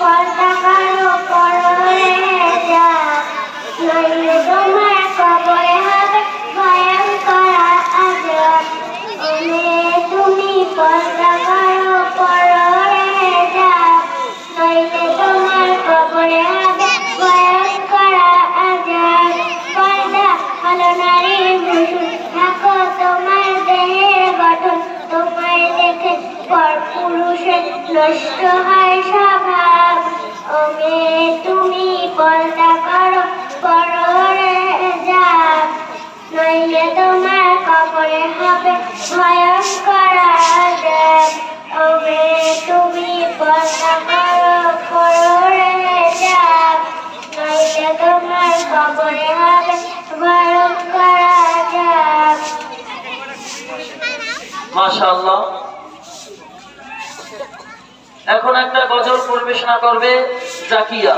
পর্দা করো পরে যাক, নইলে তোমার কবরে হবে ভয়ঙ্কর আযাব। ও মেয়ে তুমি পর্দা করো পরে যাক, নইলে তোমার কবরে হবে ভয়ঙ্কর আযাব। পর্দা হলো নারীর ভূষণ, থাকো তোমার দেহের গঠন, তোমায় দেখে পর পুরুষের নষ্ট হয় স্বভাব। ও মেয়ে তুমি পর্দা করো পরে যাক, নইলে তোমার কবরে হবে ভয়ঙ্কর আযাব। ও মেয়ে তুমি পর্দা করো পরে যাক, নইলে তোমার কবরে হবে ভয়ঙ্কর আযাব। মাশাআল্লাহ। এখন একটা গজল পরিবেশনা করবে জাকিয়া।